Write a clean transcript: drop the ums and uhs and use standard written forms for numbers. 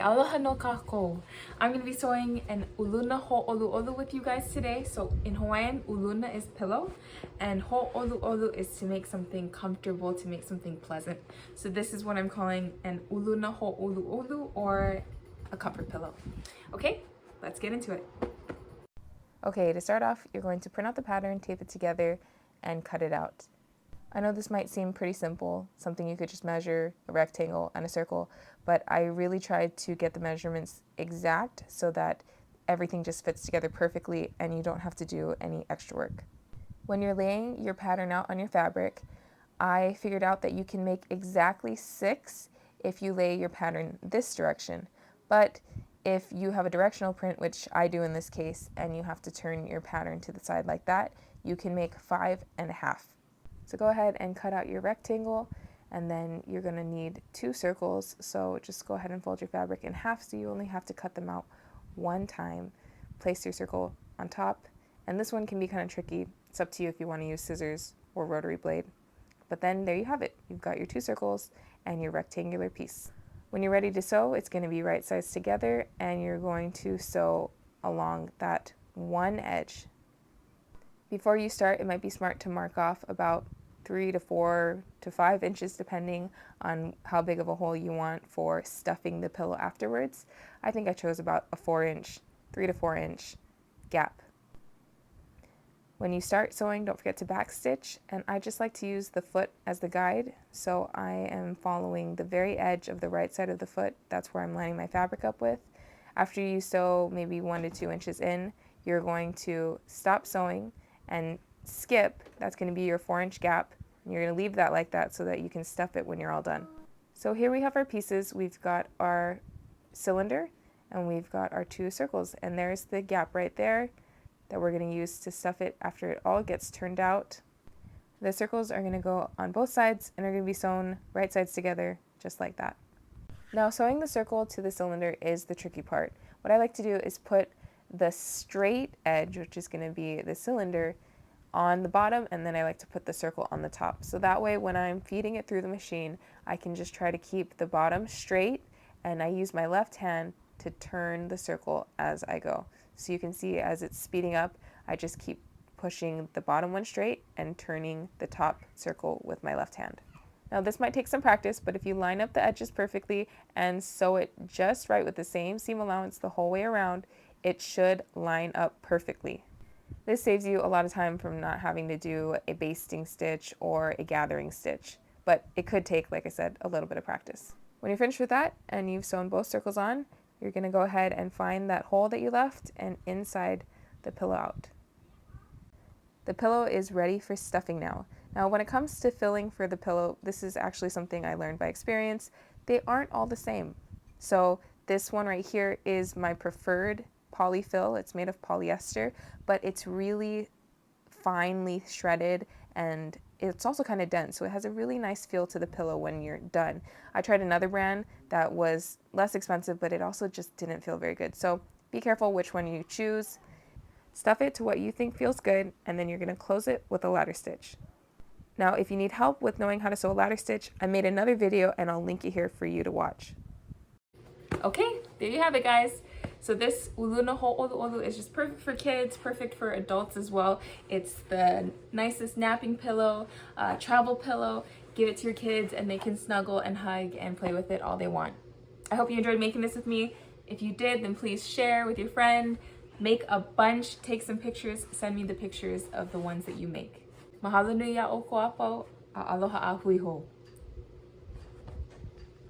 Aloha no kako. I'm going to be sewing an uluna ho'olu'olu with you guys today. So in Hawaiian, uluna is pillow and ho'olu'olu is to make something comfortable, to make something pleasant. So this is what I'm calling an uluna ho'olu'olu, or a comfort pillow. Okay, let's get into it. Okay, to start off, you're going to print out the pattern, tape it together, and cut it out. I know this might seem pretty simple, something you could just measure, a rectangle and a circle, but I really tried to get the measurements exact so that everything just fits together perfectly and you don't have to do any extra work. When you're laying your pattern out on your fabric, I figured out that you can make exactly 6 if you lay your pattern this direction, but if you have a directional print, which I do in this case, and you have to turn your pattern to the side like that, you can make 5.5. So go ahead and cut out your rectangle, and then you're going to need 2 circles. So just go ahead and fold your fabric in half so you only have to cut them out one time. Place your circle on top, and this one can be kind of tricky. It's up to you if you want to use scissors or rotary blade. But then there you have it. You've got your 2 circles and your rectangular piece. When you're ready to sew, it's going to be right sides together, and you're going to sew along that one edge. Before you start, it might be smart to mark off about 3 to 4 to 5 inches depending on how big of a hole you want for stuffing the pillow afterwards. I think I chose about a 3 to 4 inch gap. When you start sewing, don't forget to backstitch, and I just like to use the foot as the guide, so I am following the very edge of the right side of the foot. That's where I'm lining my fabric up with. After you sew maybe 1 to 2 inches in, you're going to stop sewing and skip. That's going to be your 4-inch gap, and you're going to leave that like that so that you can stuff it when you're all done. So here we have our pieces. We've got our cylinder and we've got our 2 circles, and there's the gap right there that we're going to use to stuff it after it all gets turned out. The circles are going to go on both sides and are going to be sewn right sides together just like that. Now, sewing the circle to the cylinder is the tricky part. What I like to do is put the straight edge, which is going to be the cylinder, on the bottom, and then I like to put the circle on the top. So that way when I'm feeding it through the machine, I can just try to keep the bottom straight, and I use my left hand to turn the circle as I go. So you can see as it's speeding up, I just keep pushing the bottom one straight and turning the top circle with my left hand. Now this might take some practice, but if you line up the edges perfectly and sew it just right with the same seam allowance the whole way around, it should line up perfectly. This saves you a lot of time from not having to do a basting stitch or a gathering stitch, but it could take, like I said, a little bit of practice. When you're finished with that and you've sewn both circles on, you're going to go ahead and find that hole that you left and inside the pillow out. The pillow is ready for stuffing now. Now when it comes to filling for the pillow, this is actually something I learned by experience. They aren't all the same. So this one right here is my preferred polyfill. It's made of polyester, but it's really finely shredded and it's also kind of dense, so it has a really nice feel to the pillow when you're done. I tried another brand that was less expensive, but it also just didn't feel very good. So be careful which one you choose. Stuff it to what you think feels good, and then you're going to close it with a ladder stitch. Now, if you need help with knowing how to sew a ladder stitch, I made another video and I'll link it here for you to watch. Okay, there you have it, guys. So this uluna ho'olu'olu is just perfect for kids, perfect for adults as well. It's the nicest napping pillow, travel pillow. Give it to your kids and they can snuggle and hug and play with it all they want. I hope you enjoyed making this with me. If you did, then please share with your friend. Make a bunch, take some pictures, send me the pictures of the ones that you make. Mahalo nui ya o ko'apo, aloha a hui hou.